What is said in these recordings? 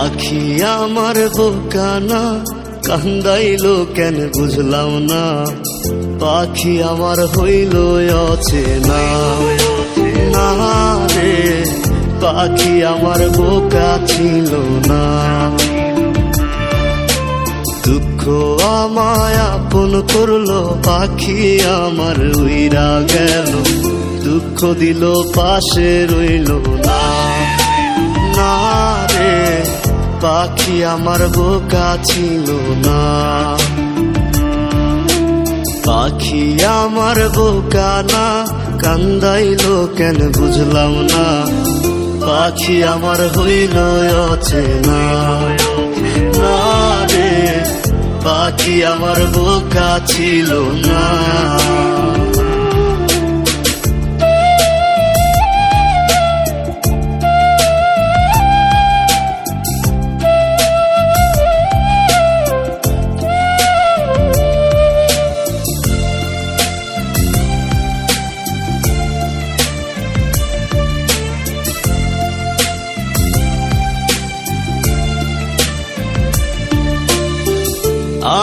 পাখি আমার বোকানা কান্দাইলো কেন বুঝলাম না, পাখি আমার হইল অচেনা। না রে পাখি আমার বোকা ছিল না, দুঃখ আমায় আপন করলো, পাখি আমার উইরা গেল, দুঃখ দিল পাশে রইল না। না রে পাখি আমার বোকা ছিল না, পাখি আমার বোকা না কান্দাইলো কেন বুঝলাম না, পাখি আমার হইল অচেনা। না রে পাখি আমার বোকা ছিল না।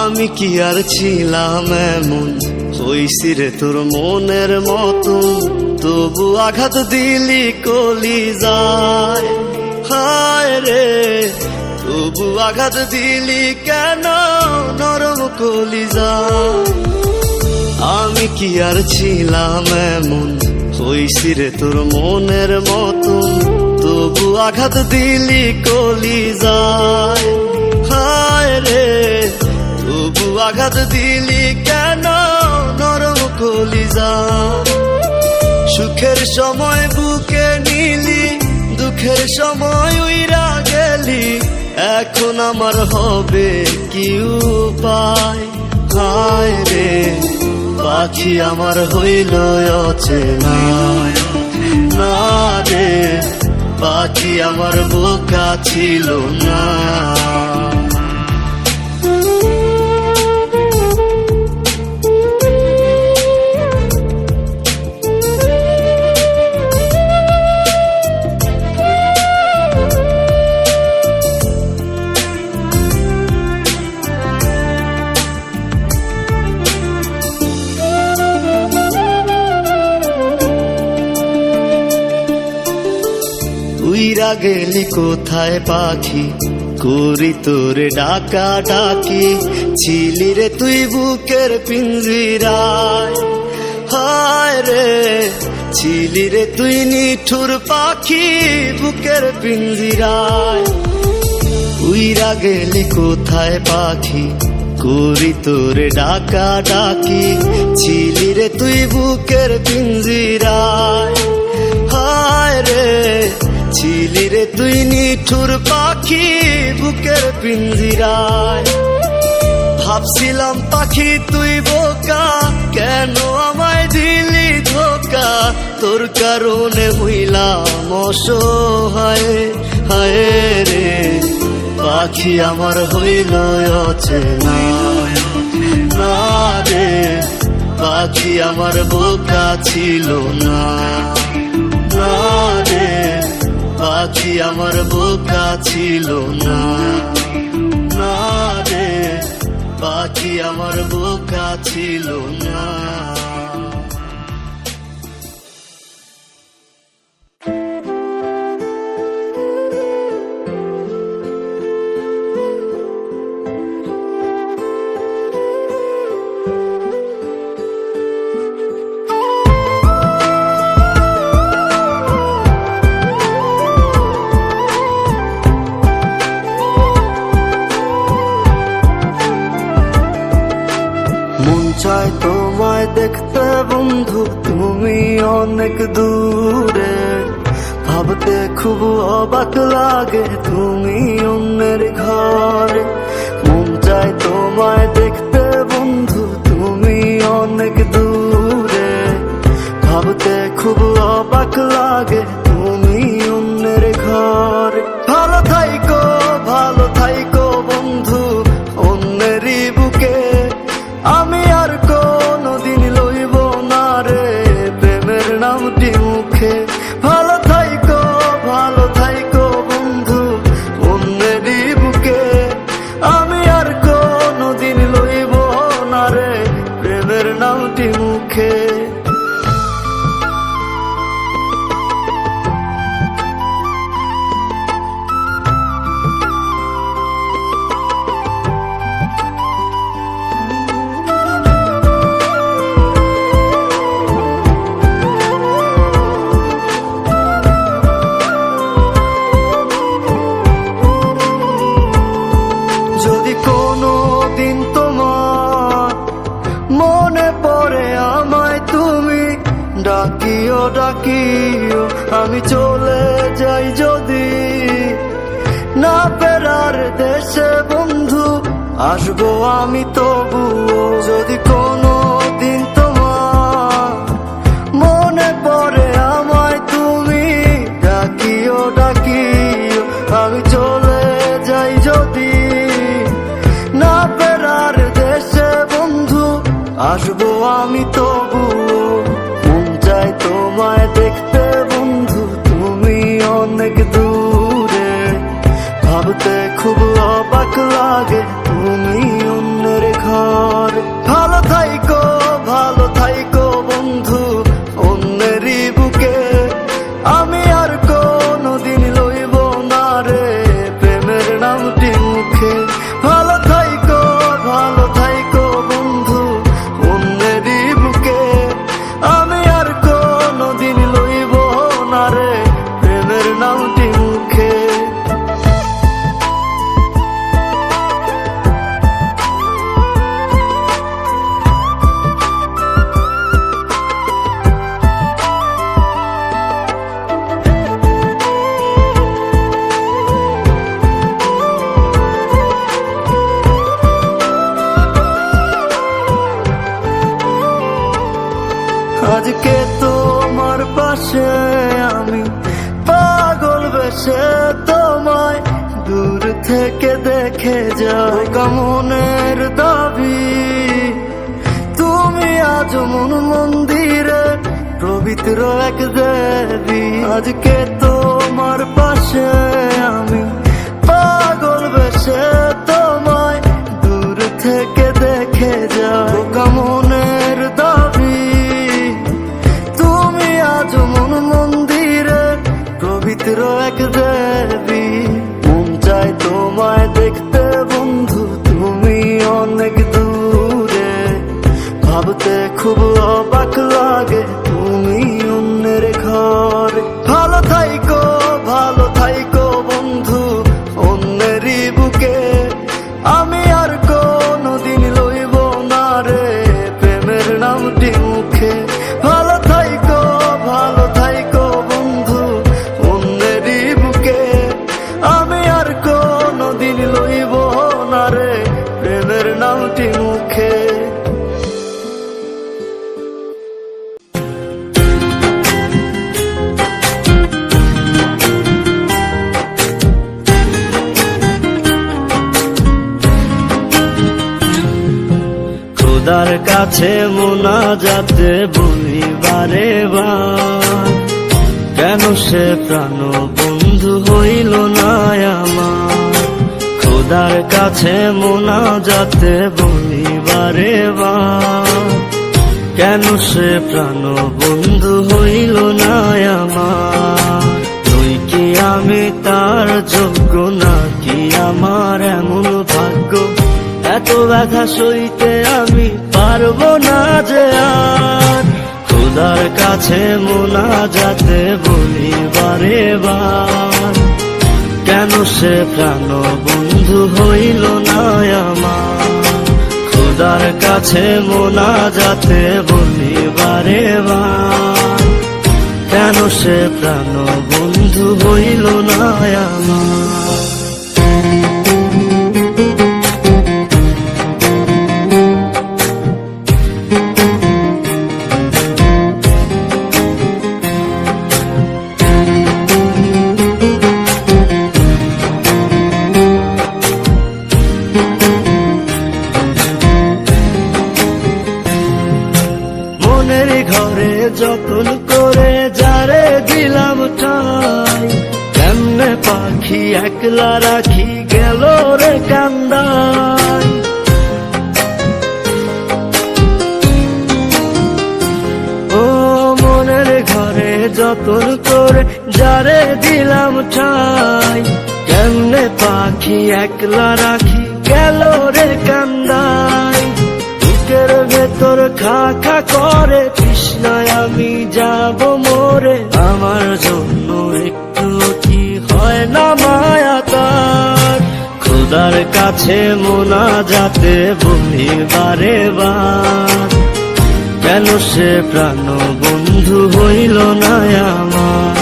আমি কি আর ছিলাম এমন, হইছি রে তোর মনের মতন, তবু আঘাত দিলি কলিজায়। হায় রে তবু আঘাত দিলি কেন নরম কলিজায়। আমি কি আর ছিলাম এমন, হইছি রে তোর মনের মতন, তবু আঘাত দিলি কলিজায়। হায় রে তবু আঘাত দিলি কেন নরম কলিজায়। সুখের সময় বুকে নিলি, দুঃখের সময় উইরা গেলি, এখন আমার হবে কি উপায়। হায় রে পাখি আমার হইল অচেনা। না রে পাখি আমার বোকা ছিল না। উইরা গেলি কোথায় পাখি, করি তোরে ডাকা ডাকি, ছিলি রে তুই বুকের পিঞ্জিরায়। হায় রে ছিলি রে তুই নিঠুর পাখি বুকের পিঞ্জিরায়। উইরা গেলি কোথায় পাখি, করি তোরে ডাকা ডাকি, ছিলি রে তুই বুকের পিঞ্জিরায়। হায় রে ছিলি রে তুই নিঠুর পাখি বুকের পিঞ্জিরায়। ভাবছিলাম পাখি তুই বোকা, কেন আমায় দিলি ধোকা, তোর কারণে হইলাম অসহায়। হায় রে পাখি আমার হইল অচেনা। না রে পাখি আমার বোকা ছিল না। না রে পাখি আমার বোকা ছিল না। না রে পাখি আমার বোকা ছিল না। চাই তোমায় দেখতে বন্ধু, তুমি অনেক দূরে, ভাবতে খুব অবাক লাগে তুমি অন্যের ঘরে। মন চাই তোমায় দেখতে বন্ধু, তুমি অনেক দূরে, ভাবতে খুব অবাক লাগে তুমি অন্যের ঘরে। ভালো থাইকো বন্ধু অন্যেরই বুকে, আমি আর কোনদিন লইব না রে প্রেমের নামটি মুখে। ভালো থাইকো বন্ধু অন্যেরই ডাকিও, আমি চলে যাই যদি না ফেরার দেশে বন্ধু, আসবো আমি তবুও। যদি কোনো দিন তোমার মনে পড়ে আমায়, তুমি ডাকিও ডাকিও, আমি চলে যাই যদি না ফেরার দেশে বন্ধু, আসবো আমি তবুও। মন চাই তোমায় দেখতে বন্ধু, তুমি অনেক দূরে, ভাবতে খুব অবাক লাগে তুমি অন্যের ঘর। ভালো থাইকো বন্ধু অন্যেরই বুকে, আমি আর কোনোদিন লইব না রে প্রেমের নামটি মুখে। ভালো থাইকো বন্ধু অন্যেরই বুকে, আমি আর কোনোদিন লইব না রে প্রেমের নামটি মুখে। আজকে তোমার পাশে আমি পাগল বেশে তোমায় দূর থেকে দেখে যাই, মনের দাবি তুমি আজ মন মন্দিরে পবিত্র এক দেবী। আজকে তোমার পাশে আমি পাগল বেশে তোমায় দূর থেকে দেখে যাই, মনের দাবি তুমি আজ মন মন্দিরে পবিত্র এক দেবী। মন চাই তোমায় দেখতে বন্ধু, তুমি অনেক দূরে, ভাবতে খুব অবাক লাগে তুমি অন্যের ঘর। ভালো থাইকো বন্ধু অন্যেরই বুকে, আমি আর কোনোদিন লইব না রে প্রেমের নামটি মুখে। ভালো থাইকো বন্ধু অন্যেরই বুকে, আমি আর কোনোদিন লইব না রে প্রেমের নামটি মুখে। খোদার কাছে মোনাজাতে বলি বারে বার, কেন সে প্রাণ বন্ধু হইল না আমার। খোদার কাছে মোনাজাতে বলি বারে বার, কেন সে প্রাণ বন্ধু হইল না আমার। তুই কি আমি তার যোগ্য নাকি আমার এমন ভাগ্য, এত ব্যথা সইতে আমি পারবো না যে আর। খোদার কাছে মোনাজাতে বলি বারে বার, কেন সে প্রাণ বন্ধু হইল না আমার। খোদার কাছে মোনাজাতে বলি বারে বার, কেন সে প্রাণ বন্ধু হইল না আমার। যতন করে যারে দিলাম ঠাই, কেমনে পাখি একলা রাখি গেল রে কান্দাই। ও মনের ঘরে যতন করে যারে দিলাম ঠাই, কেমনে পাখি একলা রাখি গেল রে কান্দাই। বুকের ভেতর খা খা করে তৃষ্ণায় আমি যাব মরে, আমার জন্য একটু কি হয় না মায়া তার। খোদার কাছে মোনাজাতে বলি বারে বার, কেন সে প্রাণ বন্ধু হইল না আমার।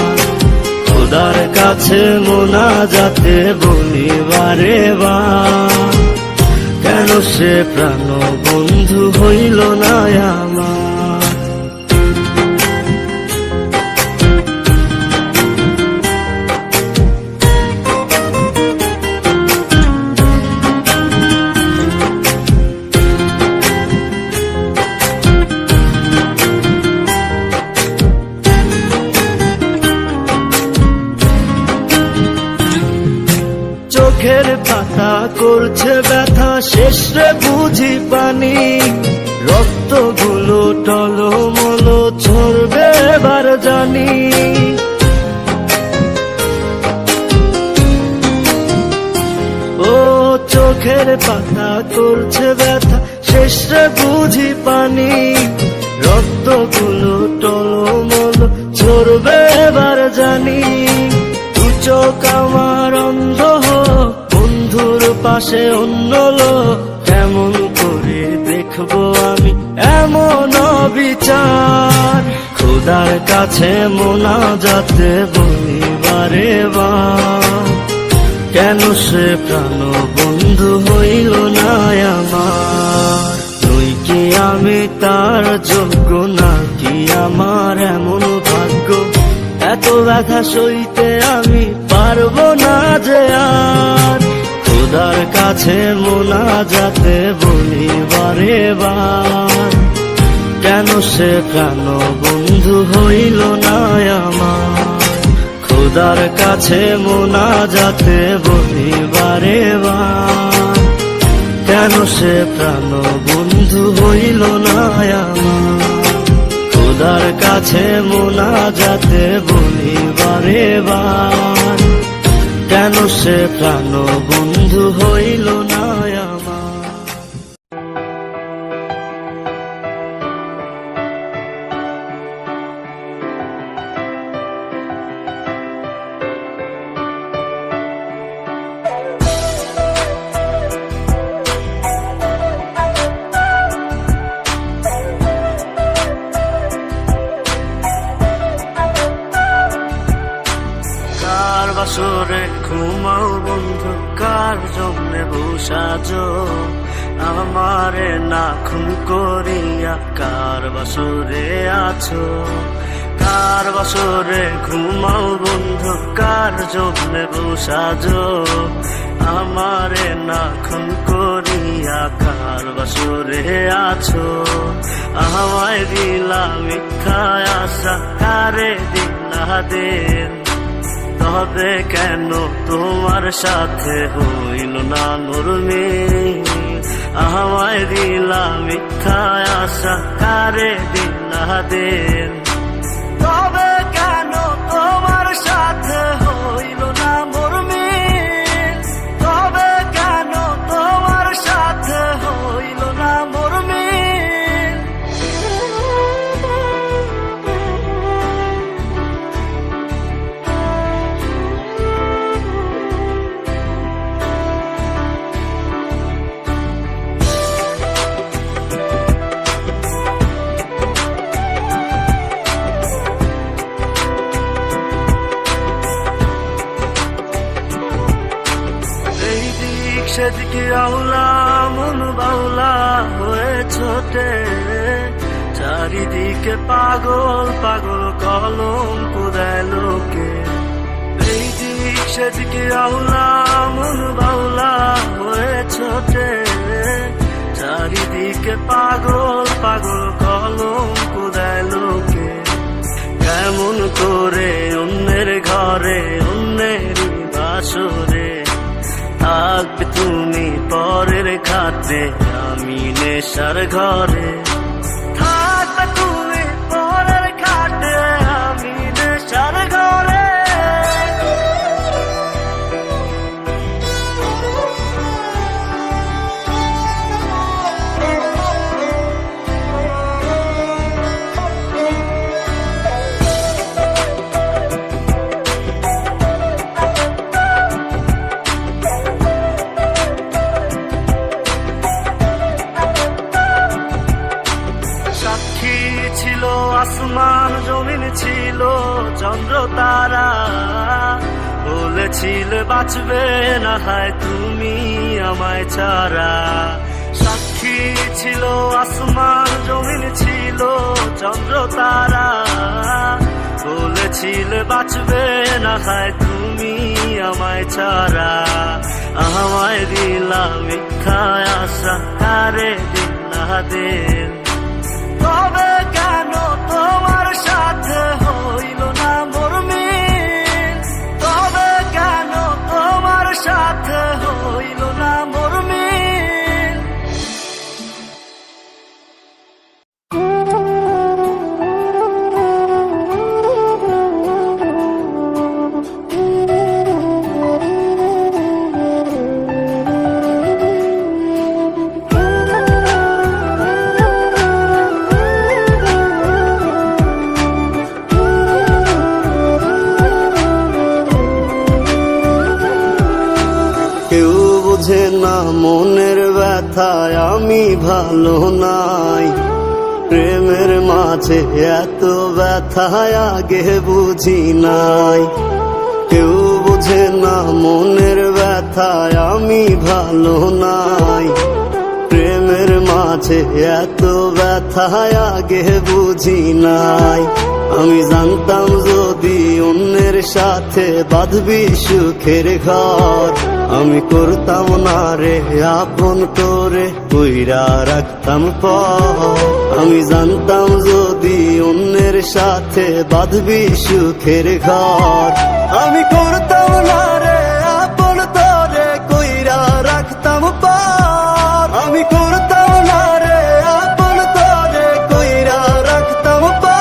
খোদার কাছে মোনাজাতে বলি বারে বার, কেন সে প্রাণ বন্ধু হইল না আমার। চোখের পাতা করছে ব্যথা, শেষে বুঝি পানি, রক্তগুলো টলমল ঝরবে এবার জানি। ও চোখের পাতা করছে ব্যথা, শেষে বুঝি পানি, রক্তগুলো টলমল ঝরবে এবার জানি। দু চোখ আমার অন্ধ, বন্ধুর পাশে অন্য লোক, কেমন করে দেখবো আমি এমন বিচার। খোদার কাছে মোনাজাতে বলি বারে বার, কেন সে প্রাণ বন্ধু হইল না আমার। তুই কি আমি তার যোগ্য, নাকি আমার এমন ভাগ্য, এত ব্যথা সইতে আমি পারবো না যে আর। খোদার কাছে মোনাজাতে বলি বারে বার, কেন সে প্রাণ বন্ধু হইল না আমার। খোদার কাছে মোনাজাতে বলি বারে বার, কেন সে প্রাণ বন্ধু হইল না আমার। খোদার কাছে মোনাজাতে বলি বারে বার, কেন সে প্রাণ বন্ধু হইল না আমার। বাসরে ঘুমাও বন্ধু, কার জন্যে বসাজো আমারে না খুন করিয়া, কার বাসরে আছো। কার বাসরে ঘুমাও বন্ধু, কার জন্যে বসাজো আমারে না খুন করিয়া, কার বাসরে আছো। আমায় দিলা মিথ্যা আশা, কারে দিলা দিন, তবে কেন তোমার সাথে হইল না নরমিল। আমায় দিলা মিথ্যা আশা, কারে দিলা দিন, তবে কেন তোমার সাথে হইল না নরমিল। তবে কেন তোমার সাথে হইল না নরমিল। সেদিকে আউলা মন বাউলা হয়ে ছোটে, চারিদিকে পাগল পাগল কলঙ্ক দেয় লোকে। এই দিক সেদিকে আউলা মন বাউলা হয়ে ছোটে, চারিদিকে পাগল পাগল কলঙ্ক দেয় লোকে। কেমন করে অন্যের ঘরে অন্যেরই বাসরে থাকবে তুমি পরের খাতে, আমি নেশার ঘরে। থাকবে তুমি পরের খাতে, আমি নেশার ঘরে। বলেছিলে বাঁচবে না হয় তুমি আমায় ছাড়া, সাক্ষী ছিল আসমান জমিন ছিল চন্দ্র তারা, বলেছিলে বাঁচবে না হয় তুমি আমায় ছাড়া, আমায় দিলা মিথ্যা আশা কারে দিলা দিল, তবে কেন তোমার সাথে হইল না মোর মিল, তবে কেন তোমার সাথে হইল না মোর মিল। কেউ বোঝে না মনের ব্যথায় আমি ভালো নাই, প্রেমের মাঝে এত ব্যথায় আগে বুঝি নাই, কেউ বোঝে না মনের ব্যথায় আমি ভালো নাই, প্রেমের মাঝে এত ব্যথায় আগে বুঝি নাই, আমি জানতাম যদি অন্যের সাথে বাঁধবি সুখের ঘর, আমি করতাম না রে আপন করে কইরা রাখতাম পর, আমি জানতাম যদি অন্যের সাথে বাঁধবি সুখের ঘর, আমি করতাম না রে আপন করে কইরা রাখতাম পর, আমি করতাম না রে আপন করে কইরা রাখতাম পর।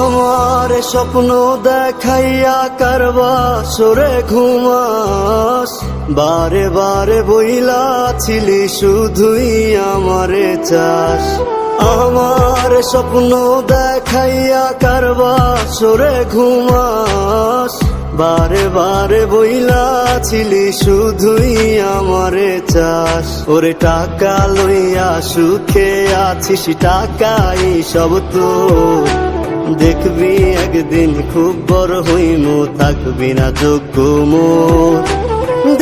আমার স্বপ্ন দেখাইয়া কারবা সরে ঘুমাস, বারে বারে বইলা ছিলি শুধুই আমারে চাস, আমার স্বপ্ন দেখাইয়া কারবা সরে ঘুমাস, বারে বারে বইলা ছিলি শুধুই আমারে চাস, ওরে টাকা লইয়া সুখে আছিস টাকাই সব তো, দেখবি একদিন খুব বড় হইমু থাকবি না যোগ্য মোর,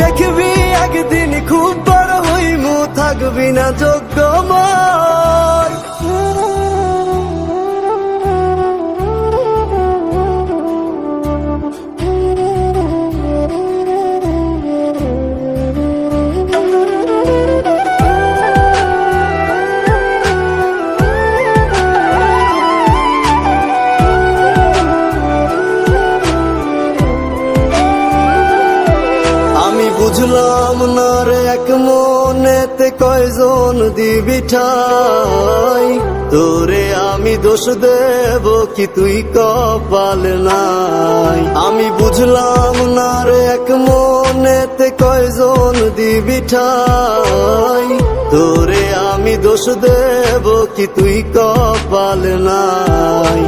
দেখবি একদিন খুব বড় হইমু থাকবি না যোগ্য মোর। বুঝলাম না রে এক মনেতে কয়জন দিবি ঠাই, তোরে আমি দোষ দেব কি তুই কপাল নাই, আমি বুঝলাম না রে এক মনেতে কয়জন দিবি ঠাই, তোরে আমি দোষ দেব কি তুই কপাল নাই,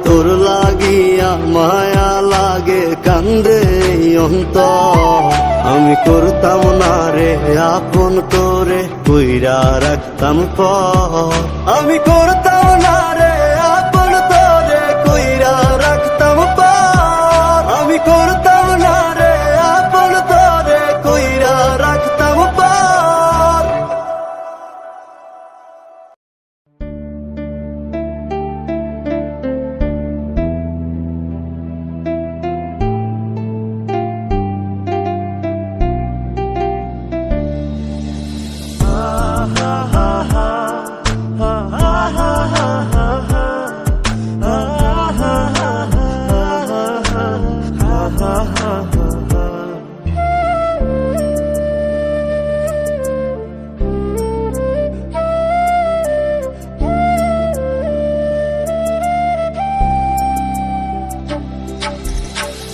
তোর লাগিয়া মায়া লাগে কান্দে অন্তর, আমি করতাম না রে আপন করে কইরা রাখতাম পর, আমি করতাম না রে আপন করে কইরা রাখতাম পর, আমি করতাম না রে আপন করে কইরা রাখতাম পর।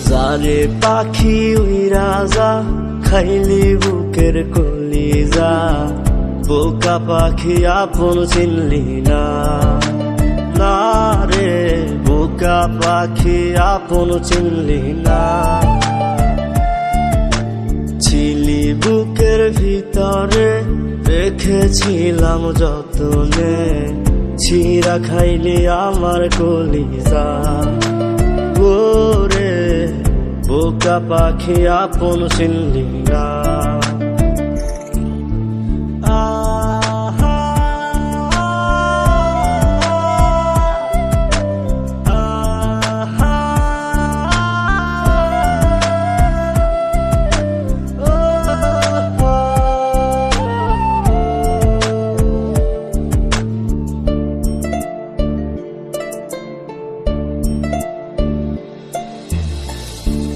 যারে পাখি উইরা যা খাইলি বুকের কলিজা, বোকা পাখি আপন চিনলি না, না রে বোকা পাখি আপন চিনলি না। ছিলি বুকের ভিতরে রেখেছিলাম যতনে, ছিঁড়া খাইলি আমার কলিজা। ওরে বোকা পাখি আপন চিনলি না।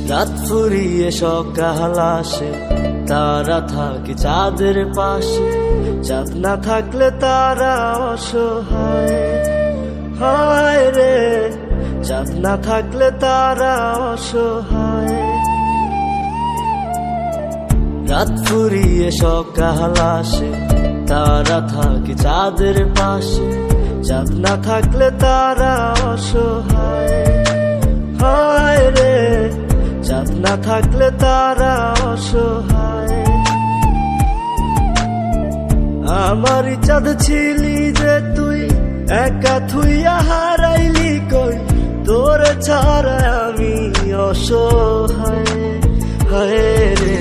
রাত ফুরিয়ে সকাল আসে, তারা থাকে চাঁদের পাশে। চাঁদ না থাকলে তারা অসহায়, হায় রে চাঁদ না থাকলে তারা অসহায়। রাত ফুরিয়ে সকাল আসে, তারা থাকে চাঁদের পাশে। চাঁদ না থাকলে তারা অসহায়, হায় রে চাঁদ না থাকলে তারা অসহায়। আমারই চাঁদ ছিলি যে তুই, একা থুইয়া হারাইলি কই। তোর ছাড়া আমি অসহায়, হায় রে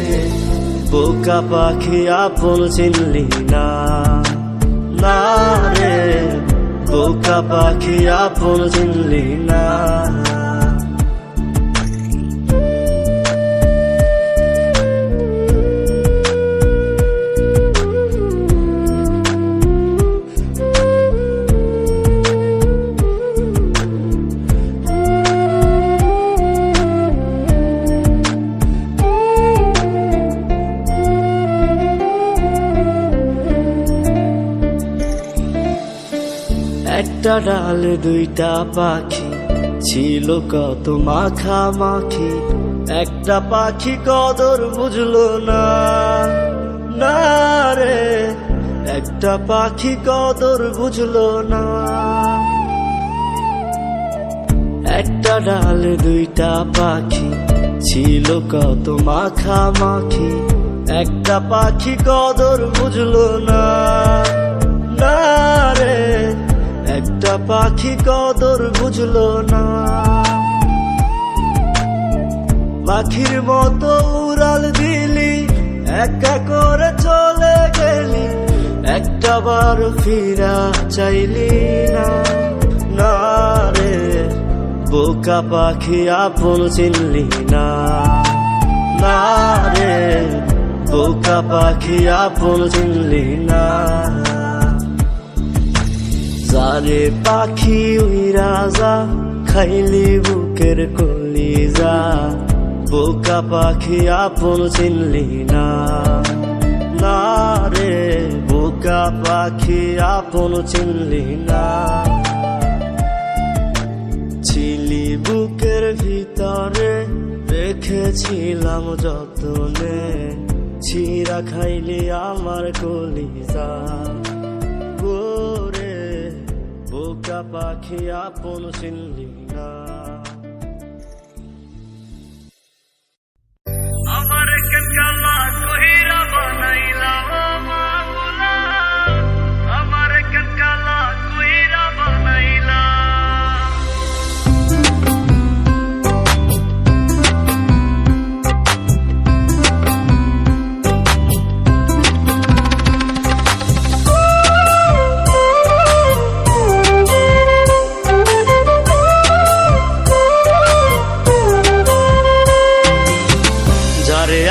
বোকা পাখি আপন চিনলি না, না রে বোকা পাখি আপন চিনলি না। একটা ডালে দুইটা পাখি, ছিল কত মাখামাখি। একটা পাখি কদর বুঝলো না, না রে একটা পাখি কদর বুঝলো না। একটা ডালে দুইটা পাখি, ছিল কত মাখামাখি। একটা পাখি কদর বুঝলো না, না রে একটা পাখি কদর বুঝলো না। পাখির মতো উড়াল দিলি, একা করে চলে গেলি। একটা বার ফিরা চাইলি না, না রে বোকা পাখি আপন চিনলি না, না রে বোকা পাখি আপন চিনলি না। যারে পাখি উইরা যা, খাইলি বুকের কলিজা। বোকা পাখি আপন চিনলি না, না রে বোকা পাখি আপন চিনলি না। ছিলি বুকের ভিতরে রেখেছিলাম যতনে, ছিঁড়া খাইলি আমার কলিজা। ওরে বোকা পাখি আপন চিনলি না। আমার কালা কহিরা বানাইলা মাগুলা, আমার কালা কহিরা বানাইলা।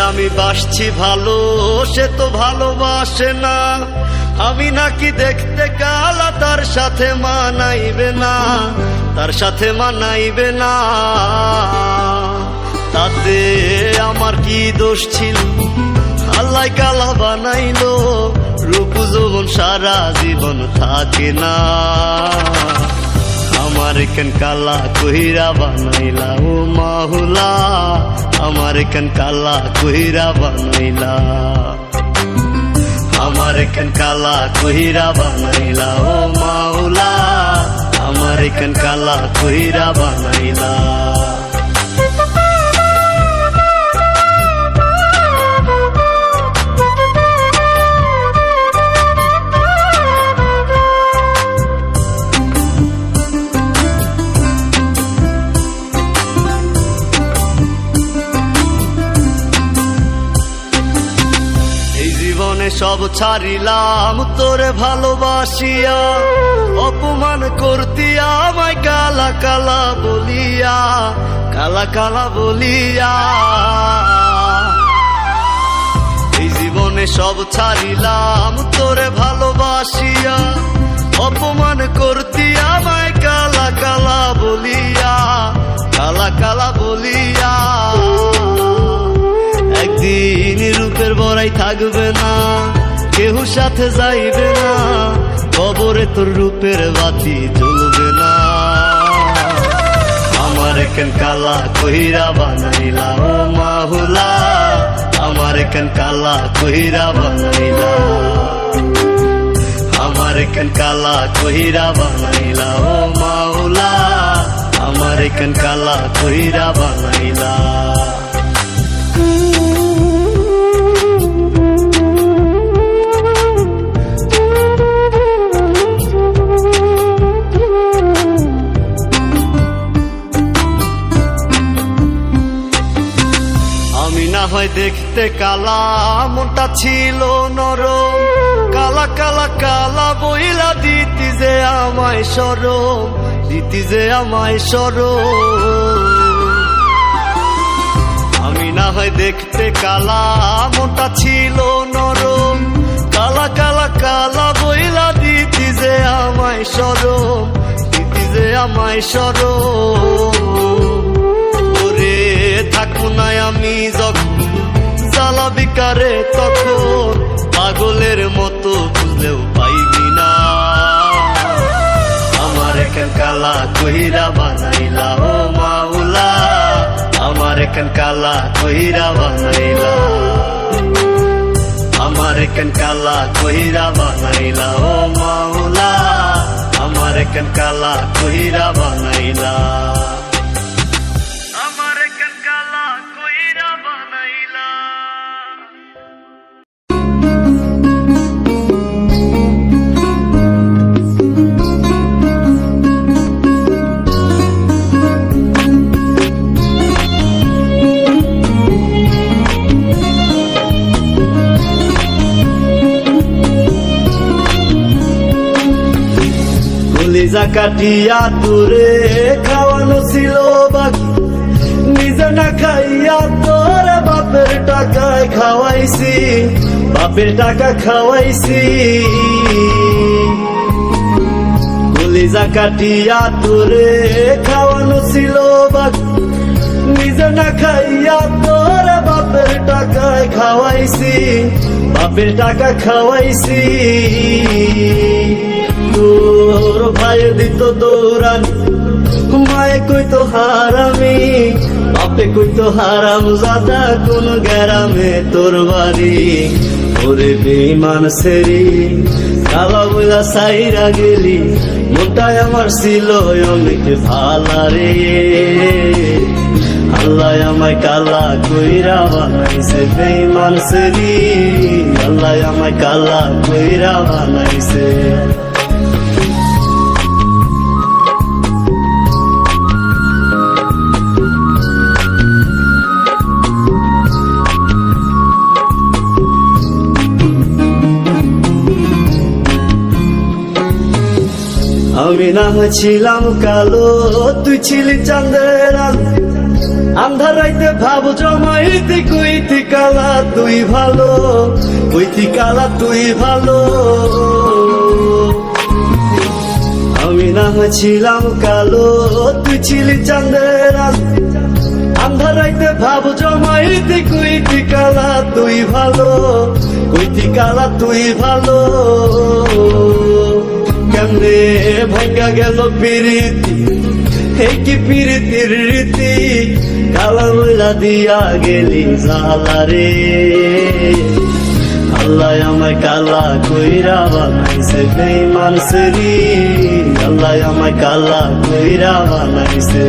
আমি বাসছি ভালো, সে তো ভালোবাসে না। আমি নাকি দেখতে কালা, তার সাথে মানাইবে না, তার সাথে মানাইবে না। তাতে আমার কি দোষ ছিল, আল্লাহ কালা বানাইলো। রূপ যৌবন সারা জীবন থাকে না, আমার কেন কালা কহিরা বানাইলা ও মাহুলা, আমার কেন কালা কহিরা বানাইলা। আমার কেন কালা কইরা বানাইলা ও মাওলা, আমার কেন কালা কইরা বানাইলা। সব ছাড়িলাম তোরে ভালোবাসিয়া, অপমান করতি আমায় কালা কালা বলিয়া, কালা কালা বলিয়া। এই জীবনে সব ছাড়িলাম তোরে ভালোবাসিয়া, অপমান করতি আমায় কালা কালা বলিয়া, কালা কালা বলিয়া। একদিন রূপের বড়াই থাকবে না, কেউ সাথে যাইবে না, কবরে তোর রূপের বাতি জ্বলবে না। আমার কেন কালা কইরা বানাইলা ও মাওলা, আমার কেন কালা কইরা বানাইলা, আমার কেন কালা কইরা বানাইলা ও মাওলা, আমার কেন কালা কইরা বানাইলা। হয় দেখতে কালা, মনটা ছিল নরম, কালা কালা কালা বইলা দিতি যে আমায় সরম, দিতি যে আমায় সরম। আমি না হয় দেখতে কালা, মনটা ছিল নরম, কালা কালা কালা বইলা দিতি যে আমায় সরম, দিতি যে আমায় সরম। ওরে থাকু নাই আমি যখন জ্বালা বিকারে, তখন পাগলের মতো বুঝলেও পাইবি না। আমার কেন কালা কইরা বানাইলা ও মাওলা, আমার কেন কালা কইরা বানাইলা, আমার কেন কালা কইরা বানাইলা ও মাওলা, আমার কেন কালা কইরা বানাইলা। কলিজা কাটিয়া তোরে খাওয়ানো ছিল বাকি, নিজে না খাইয়া তোরে বাপের টাকায় খাওয়াইছি, বাপের টাকা খাওয়াইছি। কলিজা কাটিয়া তোরে খাওয়ানো ছিল বাকি, নিজে না খাইয়া তোরে বাপের টাকায় খাওয়াইছি, বাপের টাকা খাওয়াইছি। তোর ভাই দিত দৌড়ানি, মায়ে কইতো হারামি, বাপে কইতো হারাম জাদা, কোন গ্রামে তোর বাড়ি। ওরে বেঈমান সেরি কালা বইলা সাইরা গেলি, মনটাই আমার ছিল অনেক ভালা রে। আল্লাহ আমায় কালা কইরা বানাইছে বেঈমান সেরি, আল্লাহ আমায় কালা কইরা বানাইছে। আমি না হয়েছিলাম কালো, তুই ছিলি চাঁদের আলো, আন্ধার রাইতে ভাব জমাইতি, কইতি কালা তুই ভালো, কইতি কালা তুই ভালো। আমি না হয়েছিলাম কালো, তুই ছিলি চাঁদের আলো, আন্ধার রাইতে ভাব জমাইতি, কইতি কালা তুই ভালো, কইতি কালা তুই ভালো। কেমনে ভাঙ্গা গেল প্রীতি, এই কি প্রীতির রীতি, কালা বইলা দিয়া গেলি জালা রে। আল্লাহ আমায় কালা কইরা বানাইছে বেঈমান সেরি, আল্লাহ আমায় কালা কইরা বানাইছে।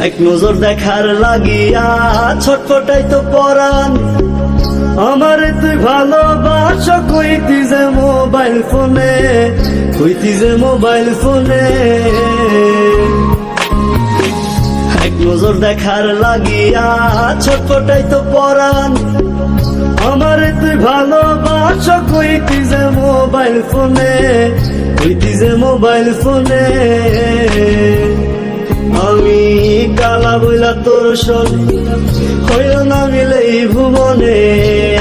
এক নজর দেখার লাগিয়া ছটফটাই তো পরাণ, আমারে তুই ভালোবাস কইতি যে মোবাইল ফোনে, কইতি যে মোবাইল ফোনে। এক নজর দেখার লাগিয়া ছটফটাই তো পরাণ, আমারে তুই ভালোবাস কইতি যে মোবাইল ফোনে, কইতি যে মোবাইল ফোনে। আমি কালা বইলা তোর সনে হইল না মিলে এই ভুবনে,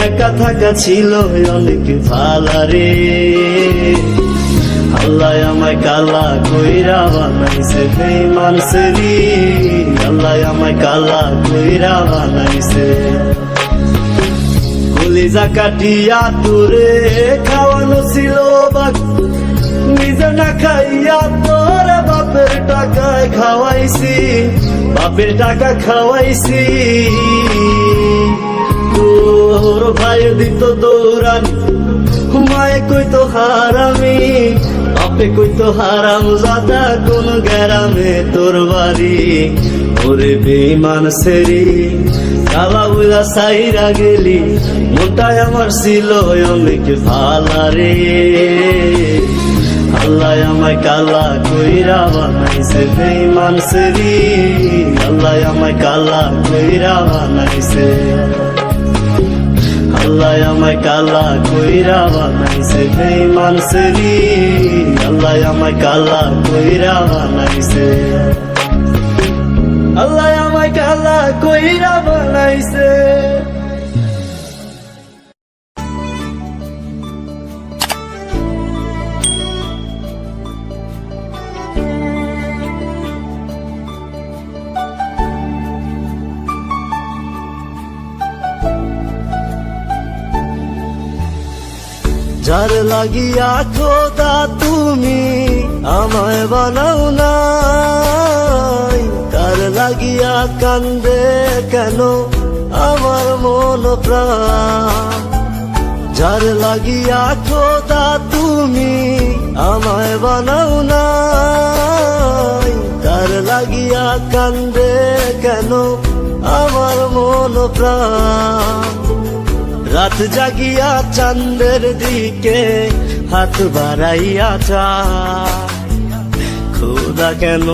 একা থাকা ছিল অনেক ভালারে। আল্লাহ আমায় কালা কইরা বানাইছে বেঈমান সেরি, আল্লাহ আমায় কালা কইরা বানাইছে। কলিজা কাটিয়া তোরে খাওয়ানো ছিল বাকি, নিজে না খাইয়া তোর বাপের টাকায় খাওয়াইছি, বাপের টাকা খাওয়াইছি। তোর ভাই দিত দৌড়ানি, মায়ে কইতো হারামি, বাপে কইতো হারাম জাদা কোন গ্রামে তোর বাড়ি। ওরে বেঈমান সেরি কালা বুঝা সাইরা গেলি, মনটাই আমার ছিল অনেক ভালারে। আল্লাহ আমায় কালা কইরা বানাইছে বেঈমান সেরি, আল্লাহ আমায় কালা কইরা বানাইছে। আল্লাহ আমায় কালা কইরা বানাইছে বেঈমান সেরি, আল্লাহ আমায় কালা কইরা বানাইছে। আল্লাহ আমায় কালা কইরা বানাইছে। যার লাগিয়া খোদা তুমি আমায় বানাও নাই, তার লাগিয়া কান্দে কেন আমার মন প্রাণ। যার লাগিয়া খোদা তুমি আমায় বানাও নাই, তার লাগিয়া কান্দে কেন আমার মন প্রাণ। রাত জাগিয়া চাঁদের দিকে হাত বাড়াইয়া চায়, খোদা কেন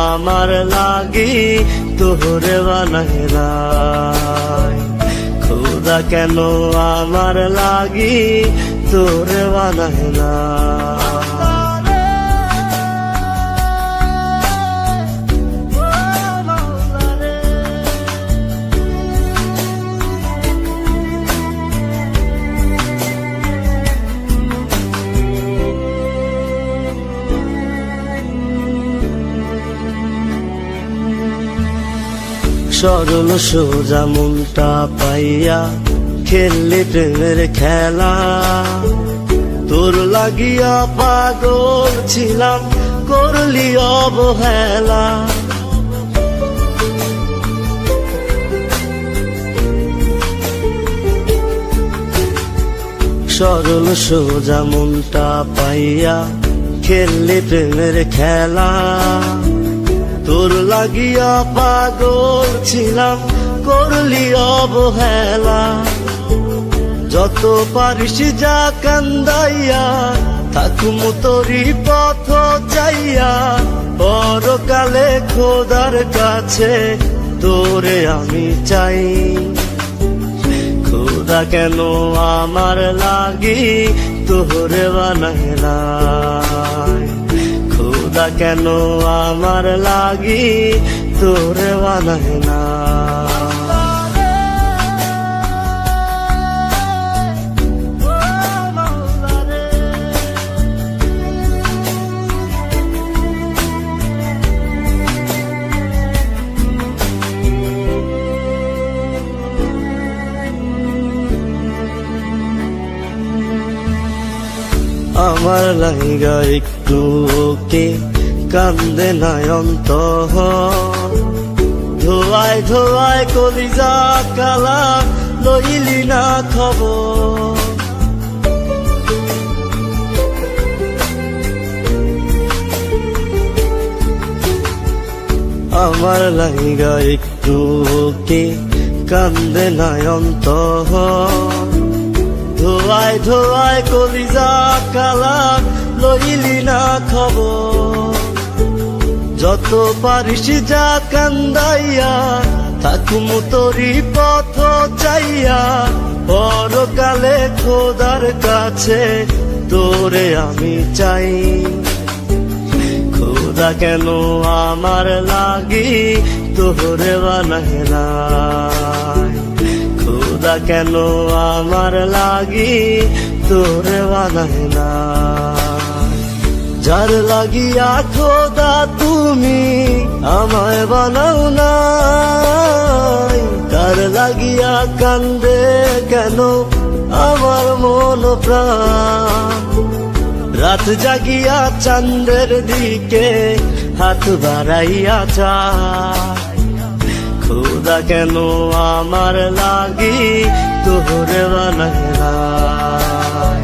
আমার লাগি তোরে বানায় নাই, খোদা কেন আমার লাগি তোরে বানায় নাই। সরল সোজা মনটা পাইয়া খেললে প্রেমের খেলা, তোর লাগিয়া পাগল ছিলাম করলি অবহেলা। সরল সোজা মনটা পাইয়া খেললে প্রেমের খেলা, তোর লাগিয়া পাগল ছিলাম করলি অবহেলা। যত পারিস যা কান্দাইয়া থাকুম তোরি পথ চাইয়া, পরকালে খোদার কাছে তোরে আমি চাই। খোদা কেন আমার লাগি তোরে বানায় নাই, খোদা কেন আমার লাগি তোরে বানায় নাই। আমার লাইগা একটু ওকে কান্দে না অন্তর, ধোয়ায় ধোয়ায় কলিজা কালা লইলি না খবর। আমার লাইগা একটু ওকে কান্দে না অন্তর, ধোয়ায় ধোয়ায় কলিজা কালা লইলি না খবর। যত পারিস যা কান্দাইয়া থাকুম তোরি পথ চাইয়া, পরকালে খোদার কাছে তোরে আমি চাই। খোদা কেন আমার লাগি তোরে বানায় নাই, খোদা কেন আমার লাগি তোরে বানায় নাই। যার লাগিয়া খোদা তুমি আমায় বানাও নাই, তার লাগিয়া কান্দে কেন আমার মন প্রাণ। রাত জাগিয়া চাঁদের দিকে হাত বাড়াইয়া চায়, খোদা কেন আমার লাগি তোরে বানায় নাই,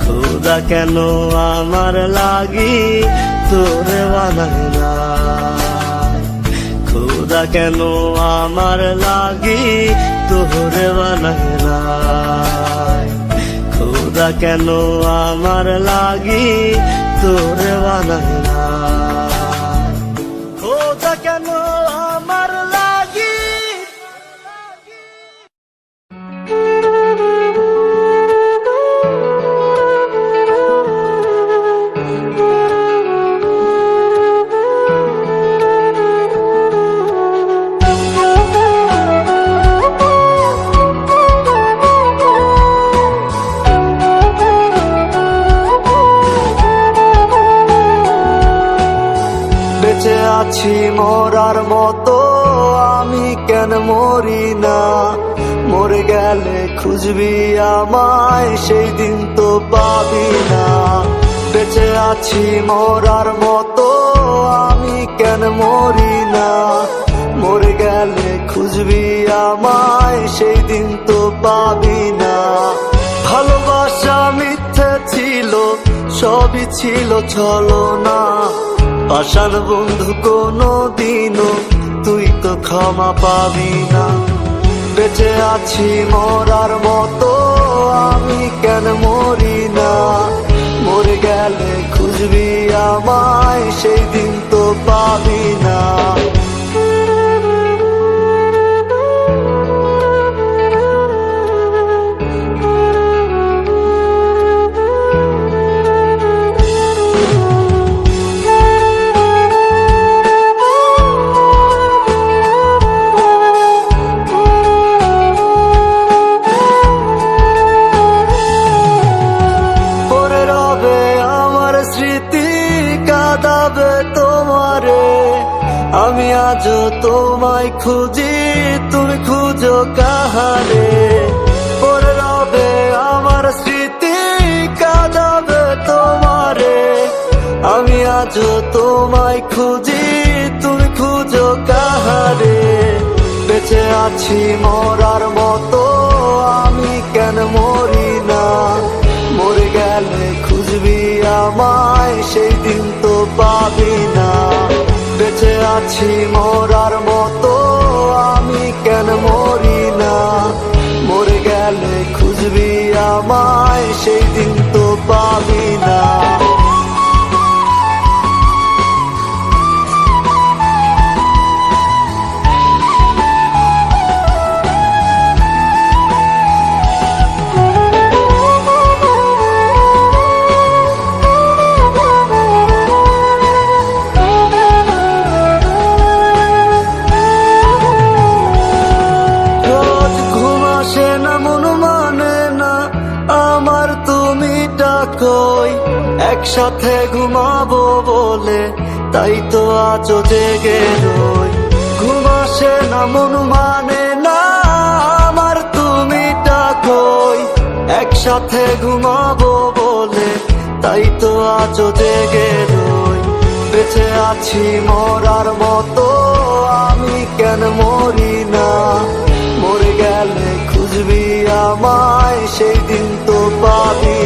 খোদা কেন আমার লাগি তোরে বানায় নাই, খোদা কেন আমার লাগি তোরে বানায় নাই, খোদা কেন আমার লাগি তোরে বানায় নাই, খোদা কেন আমার লাগি। বেঁচে আছি মরার মতো আমি কেন মরি না, মরে গেলে খুঁজবি আমায় সেই দিন তো পাবি না। বেঁচে আছি মরার মতো আমি কেন মরি না, মরে গেলে খুঁজবি আমায় সেই দিন তো পাবি না। ভালোবাসা মিথ্যে ছিল, সবই ছিল ছলনা, পাষাণ বন্ধু কোনো দিনও তুই তো ক্ষমা পাবি না। বেঁচে আছি মরার মতো আমি কেন মরি না, মরে গেলে খুঁজবি আমায় সেই দিন তো পাবি না। কাঁদাবে তোমারে আমি আজও তোমায় খুঁজি, তুমি খুঁজো কাহারে। পরে রবে আমার স্মৃতি কাঁদাবে তোমারে আমি আজও তোমায় খুঁজি, তুমি খুঁজো কাহারে। বেঁচে আছি মরার মতো আমি কেন মরি না, মরে গেলে খুঁজবি আমায় সেই দিন তো পাবি না। বেঁচে আছি মরার মতো আমি কেন মরি না, মরে গেলে খুঁজবি আমায় সেই দিন তো পাবি না। কই একসাথে ঘুমাবো বলে তাই তো আজও জেগে রই। ঘুম আসে না মন মানে না আমার তুমি ডাকই, একসাথে ঘুমাবো বলে তাই তো আজও জেগে রই। বেঁচে আছি মরার মতো, আমি কেন মরি না? মরে গেলে খুঁজবি আমায়, সেই দিন তো পাবি